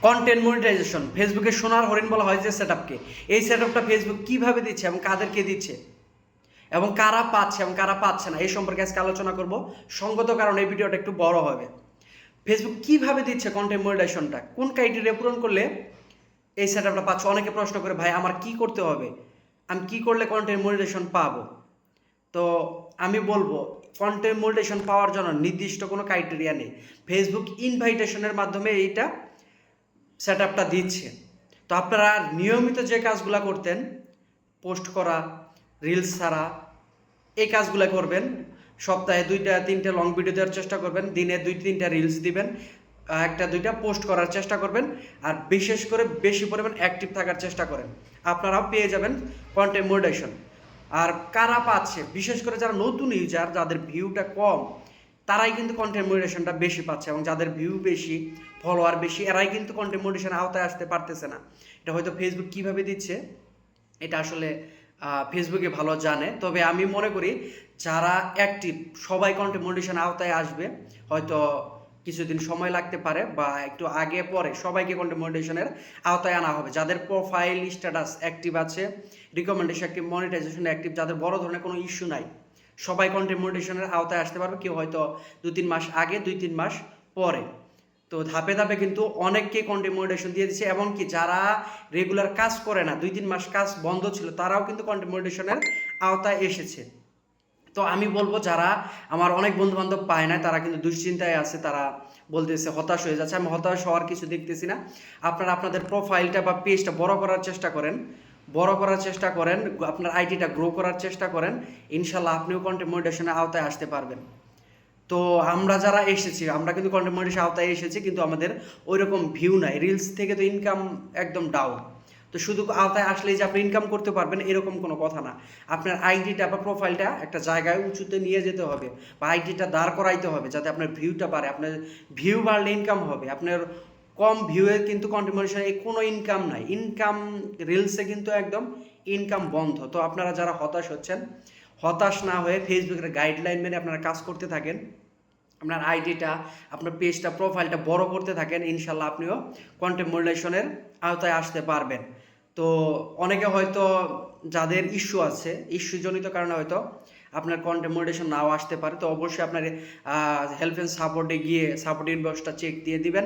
Content monetization, ফেসবুকে সোনার হরিণ বলা হয় যে সেটআপকে, এই সেটআপটা ফেসবুক কিভাবে দিচ্ছে এবং কাদেরকে দিচ্ছে এবং কারা পাচ্ছে এবং কারা পাচ্ছে না, এই সম্পর্কে আজকে আলোচনা করব। সঙ্গত কারণে এই ভিডিওটা একটু বড় হবে। ফেসবুক কিভাবে দিচ্ছে কন্টেন্ট মনিটাইজেশনটা, কোন ক্রাইটেরিয়া পূরণ করলে এই সেটআপটা পাচ্ছে। অনেকে প্রশ্ন করে, ভাই আমার কি করতে হবে, আমি কি করলে কন্টেন্ট মনিটাইজেশন পাবো? তো আমি বলবো, কন্টেন্ট মনিটাইজেশন পাওয়ার জন্য নির্দিষ্ট কোনো ক্রাইটেরিয়া নেই। ফেসবুক ইনভাইটেশনের মাধ্যমে এইটা সেটআপটা দিচ্ছে। তো আপনারা নিয়মিত যে কাজগুলো করতেন, পোস্ট করা, রিলস ছাড়া, এই কাজগুলো করবেন। সপ্তাহে 2-3টা লং ভিডিও দেওয়ার চেষ্টা করবেন, দিনে 2-3টা রিলস দিবেন, 1-2টা পোস্ট করার চেষ্টা করবেন, আর বিশেষ করে বেশি পরিমাণ অ্যাক্টিভ থাকার চেষ্টা করেন। আপনারাও পেয়ে যাবেন কন্টেন্ট মনিটাইজেশন। আর কারা পাচ্ছে, বিশেষ করে যারা নতুন ইউজার, যাদের ভিউটা কম, তারাই কিন্তু কন্টেন্ট মনিটাইজেশনটা বেশি পাচ্ছে, এবং যাদের ভিউ বেশি, ফলোয়ার বেশি, এরাই কিন্তু কন্টেন্ট মনিটাইজেশন আওতায় আসতে পারতেছে না। এটা হয়তো ফেসবুক কিভাবে দিচ্ছে, এটা আসলে ফেসবুকে ভালো জানে। তবে আমি মনে করি যারা অ্যাক্টিভ সবাই কন্টেন্ট মনিটাইজেশন আওতায় আসবে। হয়তো কিছুদিন সময় লাগতে পারে, বা একটু আগে পরে সবাইকে কন্টেন্ট মনিটাইজেশনের আওতায় আনা হবে। যাদের প্রোফাইল স্ট্যাটাস অ্যাক্টিভ আছে, রিকমেন্ডেশন অ্যাক্টিভ, মনিটাইজেশন অ্যাক্টিভ, যাদের বড় ধরনের কোনো ইস্যু নাই, সবাই কন্টেন্ট মনিটাইজেশনের আওতায় আসতে পারবে। কেউ হয়তো 2-3 মাস আগে, 2-3 মাস পরে। তো ধাপে ধাপে কিন্তু অনেককে কন্টেন্ট মনিটাইজেশন দিয়ে দিচ্ছে। এমনকি যারা রেগুলার কাজ করে না, 2-3 মাস কাজ বন্ধ ছিল, তারাও কিন্তু কন্টেন্ট মনিটাইজেশনের আওতায় এসেছে। তো আমি বলবো, যারা আমার অনেক বন্ধু বান্ধব পায় না, তারা কিন্তু দুশ্চিন্তায় আছে, তারা বলতেছে হতাশ হয়ে যাচ্ছে। আমি হতাশ হওয়ার কিছু দেখতেছি না। আপনারা আপনাদের প্রোফাইলটা বা পেজটা বড় করার চেষ্টা করেন, আপনার আইডিটা গ্রো করার চেষ্টা করেন। ইনশাল্লাহ আপনিও কন্টেন্ট মনিটাইজেশনের আওতায় আসতে পারবেন। তো আমরা যারা এসেছি, আমরা কিন্তু কন্টেন্ট মনিটাইজেশন আওতায় এসেছি, কিন্তু আমাদের ওই রকম ভিউ নাই। রিলস থেকে তো ইনকাম একদম ডাউন। তো শুধু আওতায় আসলেই যে আপনি ইনকাম করতে পারবেন, এরকম কোনো কথা না। আপনার আইডিটা বা প্রোফাইলটা একটা জায়গায় উঁচুতে নিয়ে যেতে হবে, বা আইডিটা দাঁড় করাইতে হবে, যাতে আপনার ভিউটা বাড়ে। আপনার ভিউ বাড়লে ইনকাম হবে। আপনার কম ভিউয়ে কিন্তু কন্টেন্ট মনিটাইজেশনে কোনো ইনকাম নাই। ইনকাম রিলসে কিন্তু একদম ইনকাম বন্ধ। তো আপনারা যারা হতাশ হচ্ছেন, হতাশ না হয়ে ফেসবুকের গাইডলাইন মেনে আপনারা কাজ করতে থাকেন। আপনার আইডিটা, আপনার পেজটা, প্রোফাইলটা বড় করতে থাকেন। ইনশাল্লাহ আপনিও কন্টেন্ট মনিটাইজেশনের আওতায় আসতে পারবেন। তো অনেকে হয়তো, যাদের ইস্যু আছে, ইস্যুজনিত কারণে হয়তো আপনার কন্টেন্ট মনিটাইজেশন নাও আসতে পারে। তো অবশ্যই আপনার হেল্প অ্যান্ড সাপোর্টে গিয়ে সাপোর্ট ইনবক্সটা চেক দিয়ে দিবেন,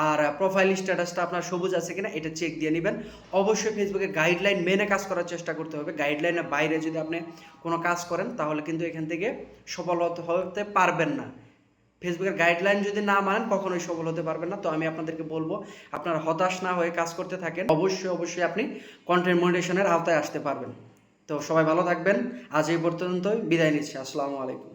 আর প্রোফাইল স্ট্যাটাসটা আপনার সবুজ আছে কিনা এটা চেক দিয়ে নেবেন। অবশ্যই ফেসবুকের গাইডলাইন মেনে কাজ করার চেষ্টা করতে হবে। গাইডলাইনের বাইরে যদি আপনি কোনো কাজ করেন, তাহলে কিন্তু এখান থেকে সফল হতে পারবেন না। ফেসবুকের গাইডলাইন যদি না মানেন, কখনোই সফল হতে পারবেন না। তো আমি আপনাদেরকে বলবো, আপনারা হতাশ না হয়ে কাজ করতে থাকেন। অবশ্যই আপনি কন্টেন্ট মনিটাইজেশনের আওতায় আসতে পারবেন। তো সবাই ভালো থাকবেন। আজ এই পর্যন্তই বিদায় নিচ্ছি। আসসালামু আলাইকুম।